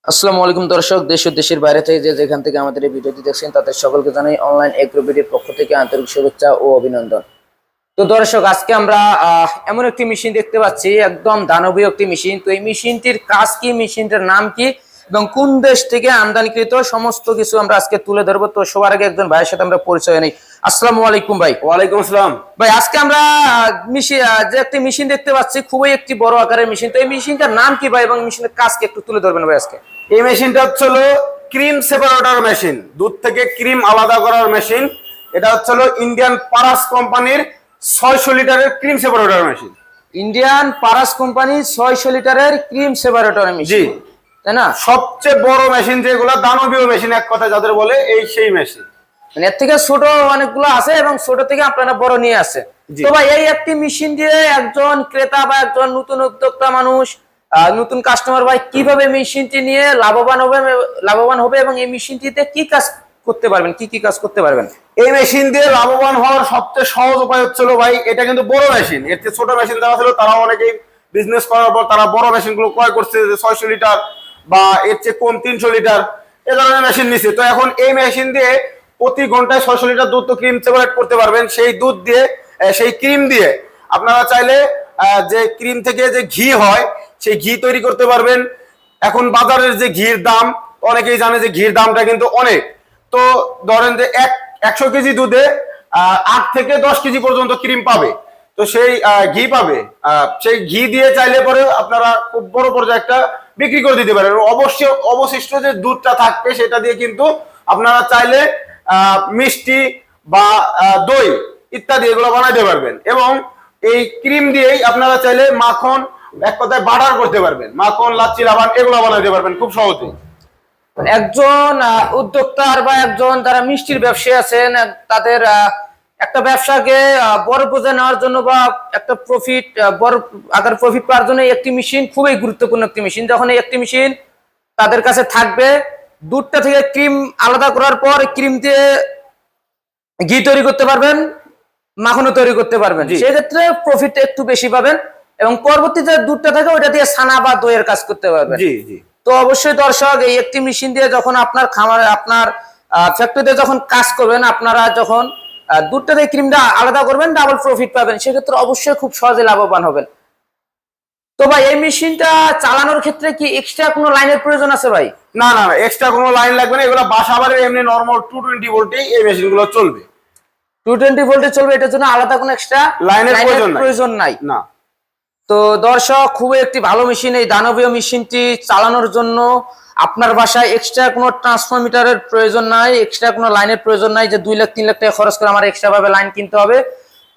আসসালামু আলাইকুম দর্শক, দেশ ও দেশের বাইরে থেকে যেখান থেকে আমাদের এই ভিডিওটি দেখছেন তাদের সকলকে জানাই অনলাইন এগ্রোবিডির পক্ষ থেকে আন্তরিক শুভেচ্ছা ও অভিনন্দন। তো দর্শক, আজকে আমরা এমন একটি মেশিন দেখতে পাচ্ছি, একদম দানবীয় একটি মেশিন। তো এই মেশিনটির কাজ কি, মেশিনটার নাম কি এবং কোন দেশ থেকে আমদানিকৃত, সমস্ত কিছু আমরা আজকে তুলে ধরবো। তো সবার আগে একজন ভাইয়ের সাথে আমরা পরিচয় নেই। আসসালামু আলাইকুম ভাই। ওয়ালাইকুম আসসালাম। ভাই, আজকে আমরা যে একটি মেশিন দেখতে পাচ্ছি, খুবই একটি বড় আকারের মেশিন। তো এই মেশিনটার নাম কি ভাই এবং মেশিনের কাজ কি একটু তুলে ধরবেন ভাই আজকে? এই মেশিনটা হলো ক্রিম সেপারেটর মেশিন, দুধ থেকে ক্রিম আলাদা করার মেশিন। এটা হলো ইন্ডিয়ান পারাস কোম্পানির 600 লিটারের cream separator machine. Indian Paras company 600 লিটারের ক্রিম সেপারেটর মেশিন, জি, তাই না? সবচেয়ে বড় মেশিন, যেগুলো দানবীয় মেশিন এক কথা যাদের বলে, এই সেই মেশিন। মানে এর থেকে ছোট অনেকগুলো আছে এবং ছোট থেকে আপনারা বড় নিয়ে আসে। তো ভাই, এই একটি মেশিন দিয়ে একজন ক্রেতা বা একজন নতুন উদ্যোক্তা মানুষ, নতুন কাস্টমার ভাই কিভাবে মেশিনটি নিয়ে লাভবান হবে এবং এই মেশিনটিতে কি কাজ করতে পারবেন, কি কি কাজ করতে পারবেন? এই মেশিন দিয়ে লাভবান হওয়ার সবচেয়ে সহজ উপায় হলো ভাই, এটা কিন্তু বড় মেশিন। এর চেয়ে ছোট মেশিন দেওয়া ছিল, তারা অনেকেই বিজনেস করার পর তারা বড় মেশিন গুলো ক্রয় করছে, 600 লিটার বা এর চেয়ে কম 300 লিটার এ ধরনের মেশিন নিচ্ছে। তো এখন এই মেশিন দিয়ে প্রতি ঘন্টায় 600 লিটার দুধ তো ক্রিম সেপারেট করতে পারবেন। সেই দুধ দিয়ে, সেই ক্রিম দিয়ে আপনারা চাইলে যে ক্রিম থেকে যে ঘি হয় সেই ঘি তৈরি করতে পারবেন। এখন বাজারের যে ঘির দাম, অনেকেই জানে যে ঘির দামটা কিন্তু অনেক। তো ধরেন যে 100 কেজি দুধে 8 থেকে 10 কেজি পর্যন্ত ক্রিম পাবে। তো সেই ঘি পাবে, সেই ঘি দিয়ে চাইলে পরে আপনারা খুব বড় পর্যায়ে একটা বিক্রি করে দিতে পারেন। অবশ্যই অবশিষ্ট যে দুধটা থাকবে সেটা দিয়ে কিন্তু আপনারা চাইলে মিষ্টি বা দই ইত্যাদি এগুলো বানাইতে পারবেন। এবং এই ক্রিম দিয়েই আপনারা চাইলে মাখন, এক কথায় বাটার করতে পারবেন, মাখন, লাচ্ছি, লাবান এগুলো বানাইতে পারবেন খুব সহজেই। একজন উদ্যোক্তার বা একজন যারা মিষ্টির ব্যবসায়ী আছেন, তাদের একটা ব্যবসাকে বড় পর্যায়ে নেওয়ার জন্য বা একটা বড় আকার প্রফিট পাওয়ার জন্য একটি মেশিন খুবই গুরুত্বপূর্ণ একটি মেশিন। যখন এই একটি মেশিন তাদের কাছে থাকবে, দুধটা থেকে ক্রিম আলাদা করার পর ক্রিম দিয়ে ঘি তৈরি করতে পারবেন, মাখনও তৈরি করতে পারবেন। সেক্ষেত্রে প্রফিট একটু বেশি পাবেন এবং পরবর্তীতে দুধটা থাকে ওইটা দিয়ে ছানা বা দইয়ের কাজ করতে পারবেন। জি জি। তো অবশ্যই দর্শক, এই একটি মেশিন দিয়ে যখন আপনার খামারে, আপনার ফ্যাক্টরিতে যখন কাজ করবেন, আপনারা যখন দুধটা দিয়ে ক্রিমটা আলাদা করবেন, ডাবল প্রফিট পাবেন। সেক্ষেত্রে অবশ্যই খুব সহজে লাভবান হবেন। তো ভাই, এই মেশিনটা চালানোর ক্ষেত্রে কি এক্সট্রা কোনো লাইনের প্রয়োজন আছে ভাই? না না, এক্সট্রা কোনো লাইন লাগবে না। এগুলো বাসাবাড়ির এমনি নরমাল 220 ভোল্টেই এই মেশিনগুলো চলবে। 220 ভোল্টে চলবে, এটার জন্য আলাদা কোনো এক্সট্রা লাইনের প্রয়োজন নাই। না। তো দর্শক, খুবই একটি ভালো মেশিন। এই দানবীয় মেশিনটি চালানোর জন্য আপনার বাসায় এক্সট্রা কোনো ট্রান্সফরমিটারের প্রয়োজন নাই, এক্সট্রা কোনো লাইনের প্রয়োজন নাই যে 2 লাখ 3 লাখ টাকা খরচ করে আমার এক্সট্রা ভাবে লাইন কিনতে হবে।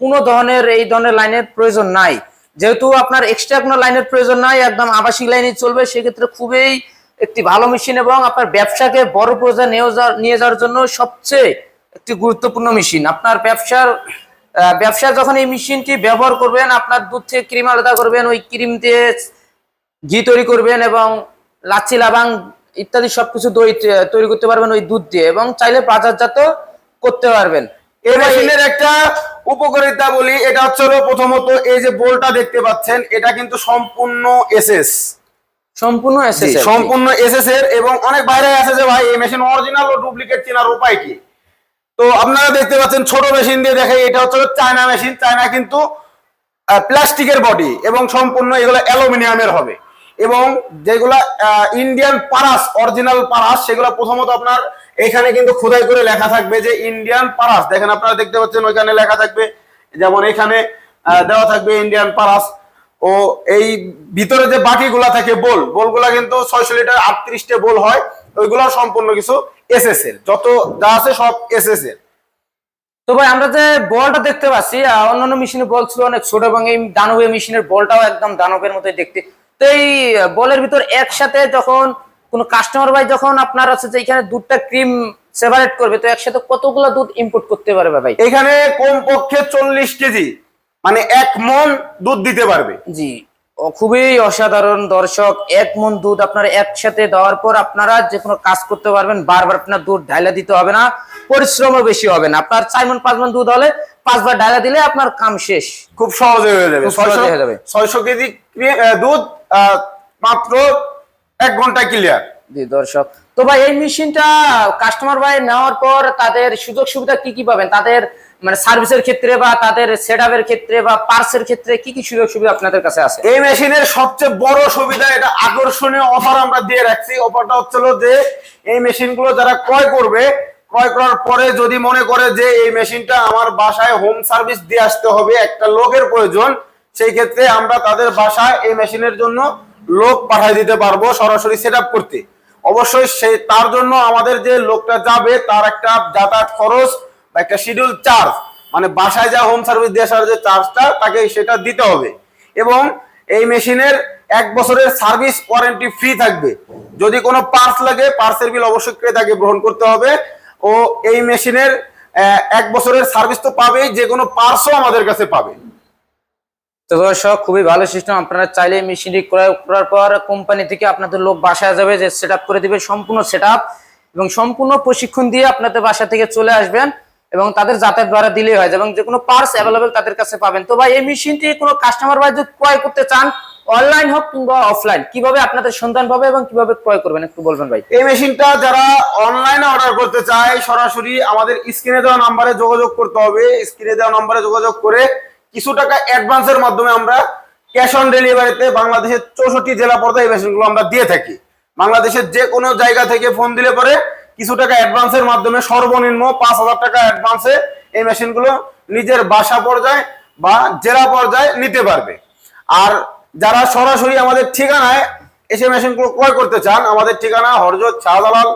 কোনো ধরনের এই ধরনের লাইনের প্রয়োজন নাই। যেহেতু আপনার এক্সট্রা কোনো লাইনের প্রয়োজন নাই, একদম আবাসিক লাইনই চলবে, সেক্ষেত্রে খুবই একটি ভালো মেশিন এবং আপনার ব্যবসাকে বড় পর্যায়ে নিয়ে যাওয়ার জন্য সবচেয়ে একটি গুরুত্বপূর্ণ মেশিন। আপনার ব্যবসা যখন এই মেশিনটি ব্যবহার করবেন, আপনার দুধ থেকে ক্রিম আলাদা করবেন, ওই ক্রিম দিয়ে ঘি তৈরি করবেন এবং লাচ্ছি, লাবাং ইত্যাদি সবকিছু দই তৈরি করতে পারবেন ওই দুধ দিয়ে, এবং চাইলে বাজারজাত করতে পারবেন। এই মেশিনের একটা উপকারিতা বলি, এটা হলো প্রথমত এই যে বোলটা দেখতে পাচ্ছেন, এটা কিন্তু সম্পূর্ণ এসএস, সম্পূর্ণ এসএস এর। এবং অনেক বাইরে আছে যে ভাই এই মেশিন অরিজিনাল ও ডুপ্লিকেট চেনার উপায় কি? তো আপনারা দেখতে পাচ্ছেন ছোট মেশিন দিয়ে দেখে, এটা হচ্ছে চায়না মেশিন। চায়না কিন্তু প্লাস্টিকের বডি এবং সম্পূর্ণ এগুলো অ্যালুমিনিয়ামের হবে। এবং যেগুলা ইন্ডিয়ান পারাস, অরিজিনাল পারাস, সেগুলো প্রথমত আপনার এখানে কিন্তু খোদাই করে লেখা থাকবে যে ইন্ডিয়ান পারাস। দেখেন, আপনারা দেখতে পাচ্ছেন ওইখানে লেখা থাকবে, যেমন এখানে দেওয়া থাকবে ইন্ডিয়ান পারাস। ও এই ভিতরে যে বাকিগুলা থাকে বোলগুলা কিন্তু 600 লিটার 38টে বোল হয়, ওইগুলো সম্পূর্ণ কিছু এসএস এর, যত যা আছে সব এসএস এর। তো ভাই, আমরা যে বলটা দেখতে পাচ্ছি, অন্যান্য মেশিনের বল ছিল অনেক ছোট এবং এই দানবীয় মেশিনের বলটাও একদম দানবের মতোই দেখতে। তো এই বলের ভিতর একসাথে যখন কোনো কাস্টমার ভাই যখন আপনার আছে যে এখানে দুধটা ক্রিম সেপারেট করবে, তো একসাথে কতগুলো দুধ ইম্পোর্ট করতে পারবে ভাই? এখানে কমপক্ষে 40 কেজি, মানে 1 মণ দুধ দিতে পারবে। জি, খুবই অসাধারণ দর্শক। 1 মণ দুধ আপনারা একসাথে দেওয়ার পর আপনারা যে কোনো কাজ করতে পারবেন। বারবার আপনার দুধ ঢাইলা দিতে হবে না, পরিশ্রমও বেশি হবে না। আপনার 4 মণ 5 মণ দুধ হলে 5 বার ঢাইলা দিলে আপনার কাম শেষ, খুব সহজে হয়ে যাবে। 600 কেজি দুধ মাত্র 1 ঘন্টা ক্লিয়ার। জি দর্শক, তো ভাই এই মেশিনটা কাস্টমার ভাই নেওয়ার পর তাদের সুযোগ সুবিধা কি কি পাবেন, তাদের মানে সার্ভিসের ক্ষেত্রে বা তাদের সেটআপের ক্ষেত্রে বা পার্টসের ক্ষেত্রে কি কি সুযোগ সুবিধা আপনাদের কাছে আছে? এই মেশিনের সবচেয়ে বড় সুবিধা, এটা আকর্ষণীয় অফার আমরা দিয়ে রাখছি। অফারটা হচ্ছিল যে এই মেশিনগুলো যারা ক্রয় করবে, ক্রয় করার পরে যদি মনে করে যে এই মেশিনটা আমার বাসায় হোম সার্ভিস দিয়ে আসতে হবে, একটা লোকের প্রয়োজন, সেই ক্ষেত্রে আমরা তাদের বাসায় এই মেশিনের জন্য লোক পাঠিয়ে দিতে পারবো সরাসরি সেটআপ করতে। অবশ্যই সেই তার জন্য আমাদের যে লোকটা যাবে তার একটা যাতায়াত খরচ বা একটা শিডিউল চার্জ, মানে বাসায় যা হোম সার্ভিস দিয়ে আসার যে চার্জটা তাকে সেটা দিতে হবে। এবং এই মেশিনের 1 বছরের সার্ভিস ওয়ারেন্টি ফ্রি থাকবে। যদি কোনো পার্টস লাগে, পার্টসের বিল অবশ্যই ক্রেতাকে গ্রহণ করতে হবে। ও এই মেশিনের 1 বছরের সার্ভিস তো পাবেই, যে কোনো পার্টসও আমাদের কাছে পাবে। তো দর্শক, খুবই ভালো সিস্টেম। আপনারা চাইলে মেশিনটি ক্রয় করার পর কোম্পানি থেকে আপনাদের লোক বাসায় যাবে, যে সেটআপ করে দিবে, সম্পূর্ণ সেটআপ এবং সম্পূর্ণ প্রশিক্ষণ দিয়ে আপনাদের বাসা থেকে চলে আসবেন এবং তাদের যাতায়াত ভাড়া দিলেই হয়, এবং যে কোনো পার্টস অ্যাভেলেবেল তাদের কাছে পাবেন। তো ভাই এই মেশিনটি কোনো কাস্টমার ভাই যদি ক্রয় করতে চান, অনলাইন হোক কিংবা অফলাইন, কিভাবে আপনাদের সন্ধান পাবে এবং কিভাবে ক্রয় করবেন একটু বলবেন ভাই? এই মেশিনটা যারা অনলাইনে অর্ডার করতে চায়, সরাসরি আমাদের স্ক্রিনে দেওয়া নাম্বারে যোগাযোগ করতে হবে। স্ক্রিনে দেওয়া নাম্বারে যোগাযোগ করে কিছু টাকা অ্যাডভান্সের মাধ্যমে আমরা ক্যাশ অন ডেলিভারিতে বাংলাদেশের 64 জেলা পর্যায়ে এই মেশিনগুলো আমরা দিয়ে থাকি। বাংলাদেশের যে কোনো জায়গা থেকে ফোন দিলে পরে কিছু টাকা অ্যাডভান্সের মাধ্যমে, সর্বনিম্ন 5000 টাকা অ্যাডভান্সে এই মেশিনগুলো নিজের বাসা পর্যায়ে বা জেলা পর্যায়ে নিতে পারবে। আর যারা সরাসরি আমাদের ঠিকানায় এসে মেশিনগুলো ক্রয় করতে চান, আমাদের ঠিকানা হযরত শাহজালাল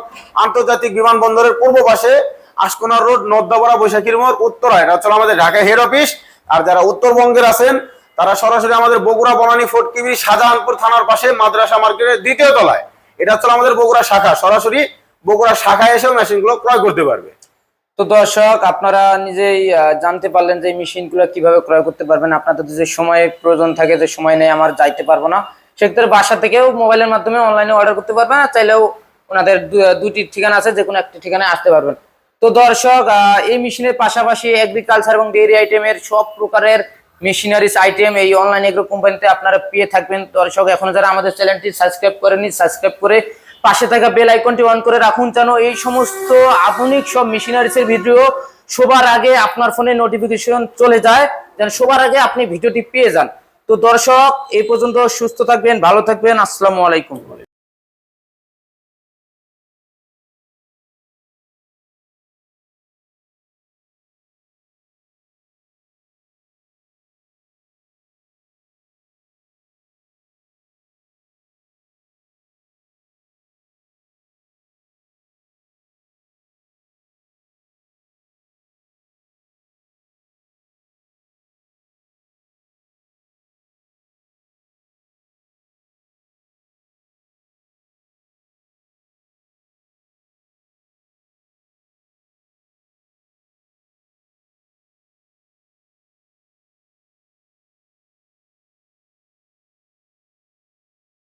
আন্তর্জাতিক বিমানবন্দরের পূর্ব পাশে, আশকোনা রোড, নর্দাপাড়া, বৈশাখীর মোড়, উত্তরা। এটা হচ্ছে আমাদের ঢাকা হেড অফিস। আর যারা উত্তরবঙ্গের আছেন তারা সরাসরি আমাদের বগুড়া বনানী ফোর্টকিবি শাহজাহানপুর থানার পাশে মাদ্রাসা মার্কেটের 2য় তলায়, এটা হচ্ছে আমাদের বগুড়া শাখা। সরাসরি বগুড়া শাখায় এসেও মেশিনগুলো ক্রয় করতে পারবে। তো দর্শক, আপনারা নিজেই জানতে পারলেন যে মেশিনগুলো কিভাবে ক্রয় করতে পারবেন। আপনাদের যে সময়ের প্রয়োজন থাকে, যে সময় নেই আমার যাইতে পারবো না, সেক্ষেত্রে বাসা থেকেও মোবাইলের মাধ্যমে অনলাইনে অর্ডার করতে পারবেন। আর চাইলেও ওনাদের দুটি ঠিকানা আছে, যে কোনো একটি ঠিকানায় আসতে পারবেন। তো দর্শক, এই মেশিনের পাশাপাশি এগ্রিকালচার এবং ডেইরি আইটেমের সব প্রকারের মেশিনারিজ আইটেম এই অনলাইন এগ্রো কোম্পানিতে আপনারা পেয়ে থাকবেন। দর্শক, এখন যারা আমাদের চ্যানেলটি সাবস্ক্রাইব করেনি, সাবস্ক্রাইব করে পাশে থাকা বেল আইকনটি অন করে রাখুন, যেন এই সমস্ত আধুনিক সব মেশিনারিজের ভিডিও সবার আগে আপনার ফোনে নোটিফিকেশন চলে যায়, যেন সবার আগে আপনি ভিডিওটি পেয়ে যান। তো দর্শক, এই পর্যন্ত সুস্থ থাকবেন, ভালো থাকবেন। আসসালামু আলাইকুম।